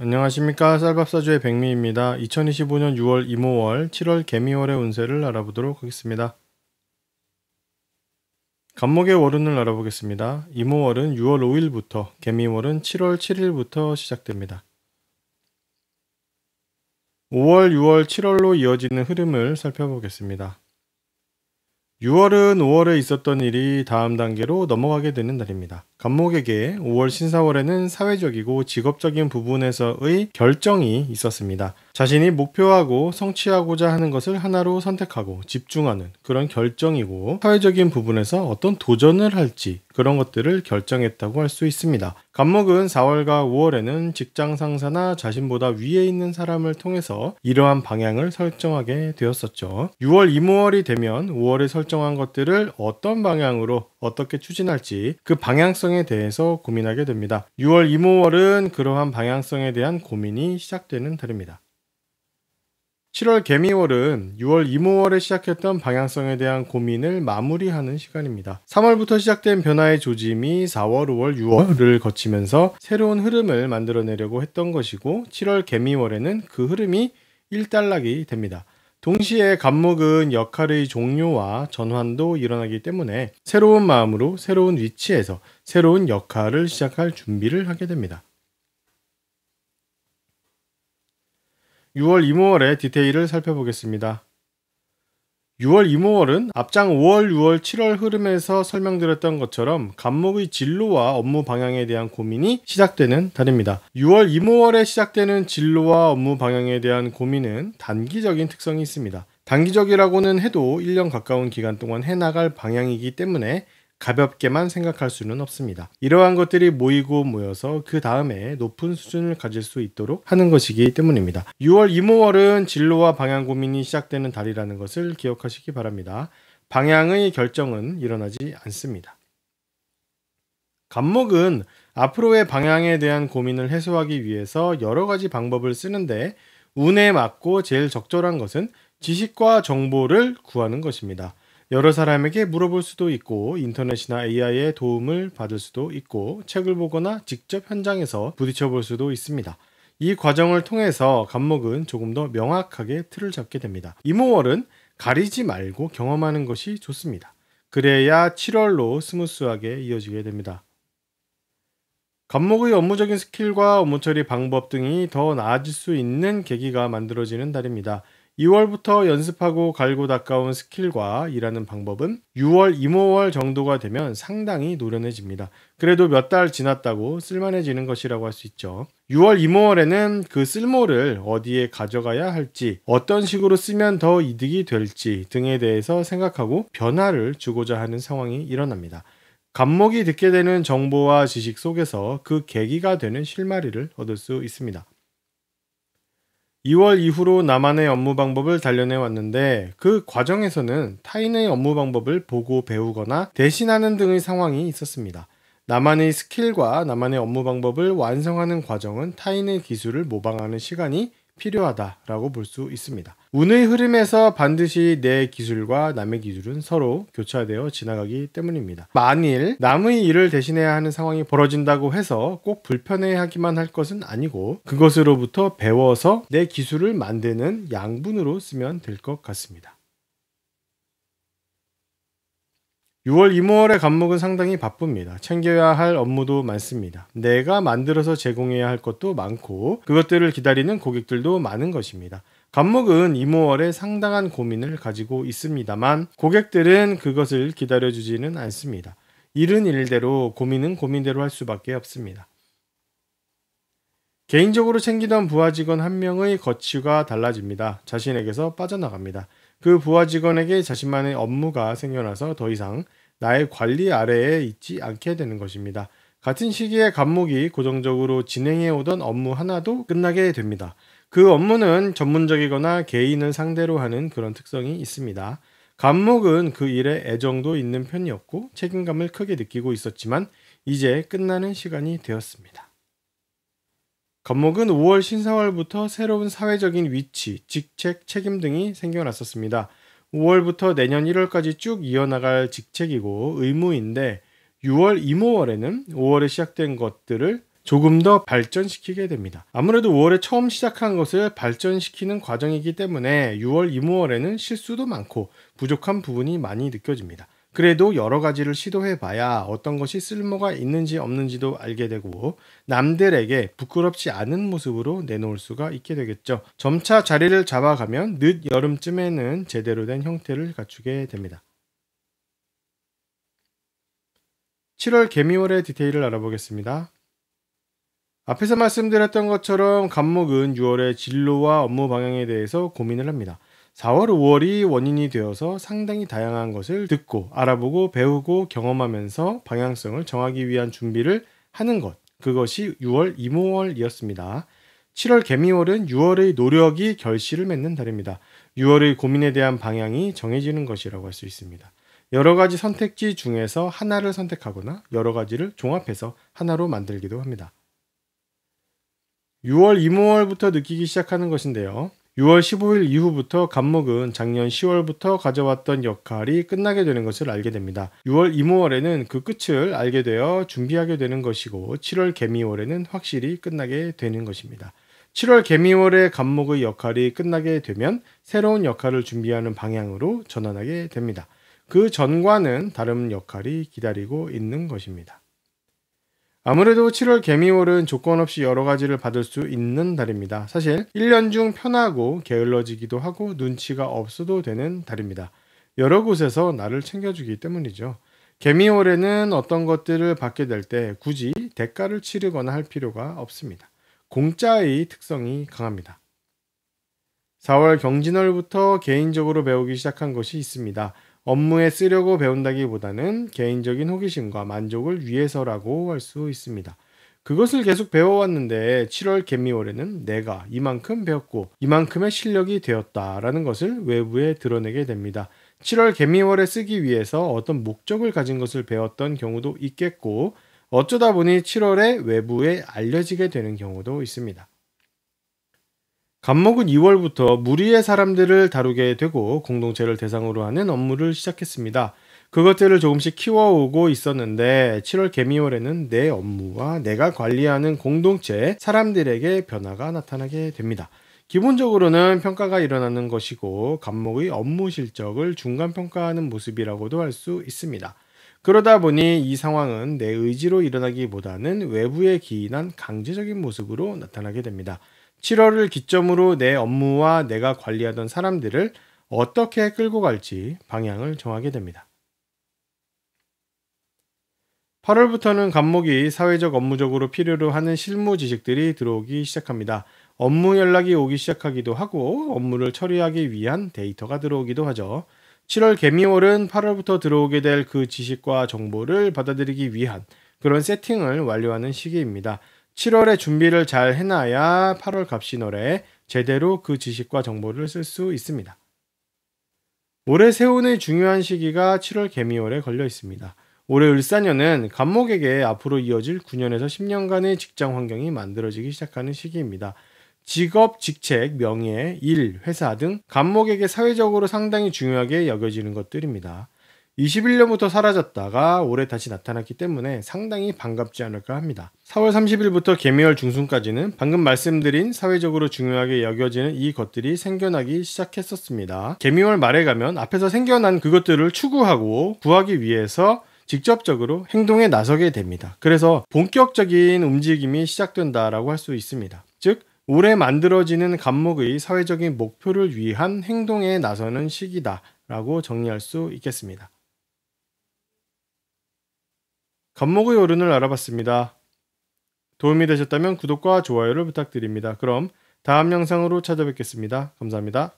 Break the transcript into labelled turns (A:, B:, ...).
A: 안녕하십니까, 쌀밥사주의 백미입니다. 2025년 6월 이모월, 7월 개미월의 운세를 알아보도록 하겠습니다. 간목의 월운을 알아보겠습니다. 이모월은 6월 5일부터, 개미월은 7월 7일부터 시작됩니다. 5월, 6월, 7월로 이어지는 흐름을 살펴보겠습니다. 6월은 5월에 있었던 일이 다음 단계로 넘어가게 되는 날입니다. 간목에게 5월 신사월에는 사회적이고 직업적인 부분에서의 결정이 있었습니다. 자신이 목표하고 성취하고자 하는 것을 하나로 선택하고 집중하는 그런 결정이고, 사회적인 부분에서 어떤 도전을 할지 그런 것들을 결정했다고 할 수 있습니다. 간목은 4월과 5월에는 직장 상사나 자신보다 위에 있는 사람을 통해서 이러한 방향을 설정하게 되었었죠. 6월 이모월이 되면 5월에 설정한 것들을 어떤 방향으로 어떻게 추진할지 그 방향성에 대해서 고민하게 됩니다. 6월 이모월은 그러한 방향성에 대한 고민이 시작되는 달입니다. 7월 개미월은 6월 이모월에 시작했던 방향성에 대한 고민을 마무리하는 시간입니다. 3월부터 시작된 변화의 조짐이 4월, 5월, 6월을 거치면서 새로운 흐름을 만들어내려고 했던 것이고, 7월 개미월에는 그 흐름이 일단락이 됩니다. 동시에 간목은 역할의 종료와 전환도 일어나기 때문에 새로운 마음으로 새로운 위치에서 새로운 역할을 시작할 준비를 하게 됩니다. 6월 이모월의 디테일을 살펴보겠습니다. 6월 이모월은 앞장 5월, 6월, 7월 흐름에서 설명드렸던 것처럼 간목의 진로와 업무 방향에 대한 고민이 시작되는 달입니다. 6월 이모월에 시작되는 진로와 업무 방향에 대한 고민은 단기적인 특성이 있습니다. 단기적이라고는 해도 1년 가까운 기간 동안 해나갈 방향이기 때문에 가볍게만 생각할 수는 없습니다. 이러한 것들이 모이고 모여서 그 다음에 높은 수준을 가질 수 있도록 하는 것이기 때문입니다. 6월 이모월은 진로와 방향 고민이 시작되는 달이라는 것을 기억하시기 바랍니다. 방향의 결정은 일어나지 않습니다. 간목은 앞으로의 방향에 대한 고민을 해소하기 위해서 여러 가지 방법을 쓰는데, 운에 맞고 제일 적절한 것은 지식과 정보를 구하는 것입니다. 여러 사람에게 물어볼 수도 있고, 인터넷이나 AI의 도움을 받을 수도 있고, 책을 보거나 직접 현장에서 부딪혀 볼 수도 있습니다. 이 과정을 통해서 간목은 조금 더 명확하게 틀을 잡게 됩니다. 이모월은 가리지 말고 경험하는 것이 좋습니다. 그래야 7월로 스무스하게 이어지게 됩니다. 간목의 업무적인 스킬과 업무 처리 방법 등이 더 나아질 수 있는 계기가 만들어지는 달입니다. 2월부터 연습하고 갈고 닦아온 스킬과 일하는 방법은 6월, 이모월 정도가 되면 상당히 노련해집니다. 그래도 몇 달 지났다고 쓸만해지는 것이라고 할 수 있죠. 6월, 이모월에는 그 쓸모를 어디에 가져가야 할지, 어떤 식으로 쓰면 더 이득이 될지 등에 대해서 생각하고 변화를 주고자 하는 상황이 일어납니다. 간목이 듣게 되는 정보와 지식 속에서 그 계기가 되는 실마리를 얻을 수 있습니다. 2월 이후로 나만의 업무 방법을 단련해 왔는데, 그 과정에서는 타인의 업무 방법을 보고 배우거나 대신하는 등의 상황이 있었습니다. 나만의 스킬과 나만의 업무 방법을 완성하는 과정은 타인의 기술을 모방하는 시간이 필요하다라고 볼 수 있습니다. 운의 흐름에서 반드시 내 기술과 남의 기술은 서로 교차되어 지나가기 때문입니다. 만일 남의 일을 대신해야 하는 상황이 벌어진다고 해서 꼭 불편해하기만 할 것은 아니고, 그것으로부터 배워서 내 기술을 만드는 양분으로 쓰면 될 것 같습니다. 6월 이모월의 간목은 상당히 바쁩니다. 챙겨야 할 업무도 많습니다. 내가 만들어서 제공해야 할 것도 많고, 그것들을 기다리는 고객들도 많은 것입니다. 간목은 이모월에 상당한 고민을 가지고 있습니다만, 고객들은 그것을 기다려주지는 않습니다. 일은 일대로, 고민은 고민대로 할 수밖에 없습니다. 개인적으로 챙기던 부하 직원 한 명의 거취가 달라집니다. 자신에게서 빠져나갑니다. 그 부하 직원에게 자신만의 업무가 생겨나서 더 이상 나의 관리 아래에 있지 않게 되는 것입니다. 같은 시기에 간목이 고정적으로 진행해 오던 업무 하나도 끝나게 됩니다. 그 업무는 전문적이거나 개인을 상대로 하는 그런 특성이 있습니다. 간목은 그 일에 애정도 있는 편이었고 책임감을 크게 느끼고 있었지만 이제 끝나는 시간이 되었습니다. 간목은 5월 신사월부터 새로운 사회적인 위치, 직책, 책임 등이 생겨났었습니다. 5월부터 내년 1월까지 쭉 이어나갈 직책이고 의무인데, 6월 이모월에는 5월에 시작된 것들을 조금 더 발전시키게 됩니다. 아무래도 5월에 처음 시작한 것을 발전시키는 과정이기 때문에 6월, 이무월에는 실수도 많고 부족한 부분이 많이 느껴집니다. 그래도 여러 가지를 시도해 봐야 어떤 것이 쓸모가 있는지 없는지도 알게 되고 남들에게 부끄럽지 않은 모습으로 내놓을 수가 있게 되겠죠. 점차 자리를 잡아가면 늦 여름쯤에는 제대로 된 형태를 갖추게 됩니다. 7월 개미월의 디테일을 알아보겠습니다. 앞에서 말씀드렸던 것처럼 갑목은 6월의 진로와 업무 방향에 대해서 고민을 합니다. 4월, 5월이 원인이 되어서 상당히 다양한 것을 듣고 알아보고 배우고 경험하면서 방향성을 정하기 위한 준비를 하는 것. 그것이 6월, 이모월이었습니다. 7월 개미월은 6월의 노력이 결실을 맺는 달입니다. 6월의 고민에 대한 방향이 정해지는 것이라고 할 수 있습니다. 여러 가지 선택지 중에서 하나를 선택하거나 여러 가지를 종합해서 하나로 만들기도 합니다. 6월, 이모월부터 느끼기 시작하는 것인데요. 6월 15일 이후부터 갑목은 작년 10월부터 가져왔던 역할이 끝나게 되는 것을 알게 됩니다. 6월, 이모월에는 그 끝을 알게 되어 준비하게 되는 것이고 7월 개미월에는 확실히 끝나게 되는 것입니다. 7월 개미월의 갑목의 역할이 끝나게 되면 새로운 역할을 준비하는 방향으로 전환하게 됩니다. 그 전과는 다른 역할이 기다리고 있는 것입니다. 아무래도 7월 개미월은 조건 없이 여러 가지를 받을 수 있는 달입니다. 사실 1년 중 편하고 게을러지기도 하고 눈치가 없어도 되는 달입니다. 여러 곳에서 나를 챙겨주기 때문이죠. 개미월에는 어떤 것들을 받게 될 때 굳이 대가를 치르거나 할 필요가 없습니다. 공짜의 특성이 강합니다. 4월 경진월부터 개인적으로 배우기 시작한 것이 있습니다. 업무에 쓰려고 배운다기보다는 개인적인 호기심과 만족을 위해서라고 할 수 있습니다. 그것을 계속 배워왔는데 7월 개미월에는 내가 이만큼 배웠고 이만큼의 실력이 되었다라는 것을 외부에 드러내게 됩니다. 7월 개미월에 쓰기 위해서 어떤 목적을 가진 것을 배웠던 경우도 있겠고 어쩌다 보니 7월에 외부에 알려지게 되는 경우도 있습니다. 갑목은 2월부터 무리의 사람들을 다루게 되고 공동체를 대상으로 하는 업무를 시작했습니다. 그것들을 조금씩 키워오고 있었는데 7월 개미월에는 내 업무와 내가 관리하는 공동체 사람들에게 변화가 나타나게 됩니다. 기본적으로는 평가가 일어나는 것이고 갑목의 업무 실적을 중간평가하는 모습이라고도 할 수 있습니다. 그러다 보니 이 상황은 내 의지로 일어나기보다는 외부에 기인한 강제적인 모습으로 나타나게 됩니다. 7월을 기점으로 내 업무와 내가 관리하던 사람들을 어떻게 끌고 갈지 방향을 정하게 됩니다. 8월부터는 갑목이 사회적 업무적으로 필요로 하는 실무 지식들이 들어오기 시작합니다. 업무 연락이 오기 시작하기도 하고 업무를 처리하기 위한 데이터가 들어오기도 하죠. 7월 개미월은 8월부터 들어오게 될 그 지식과 정보를 받아들이기 위한 그런 세팅을 완료하는 시기입니다. 7월에 준비를 잘 해놔야 8월 갑신월에 제대로 그 지식과 정보를 쓸 수 있습니다. 올해 세운의 중요한 시기가 7월 개미월에 걸려 있습니다. 올해 을사년은 갑목에게 앞으로 이어질 9년에서 10년간의 직장 환경이 만들어지기 시작하는 시기입니다. 직업, 직책, 명예, 일, 회사 등 갑목에게 사회적으로 상당히 중요하게 여겨지는 것들입니다. 21년부터 사라졌다가 올해 다시 나타났기 때문에 상당히 반갑지 않을까 합니다. 4월 30일부터 개미월 중순까지는 방금 말씀드린 사회적으로 중요하게 여겨지는 이 것들이 생겨나기 시작했었습니다. 개미월 말에 가면 앞에서 생겨난 그것들을 추구하고 구하기 위해서 직접적으로 행동에 나서게 됩니다. 그래서 본격적인 움직임이 시작된다라고 할 수 있습니다. 즉 올해 만들어지는 갑목의 사회적인 목표를 위한 행동에 나서는 시기다라고 정리할 수 있겠습니다. 갑목의 오른을 알아봤습니다. 도움이 되셨다면 구독과 좋아요를 부탁드립니다. 그럼 다음 영상으로 찾아뵙겠습니다. 감사합니다.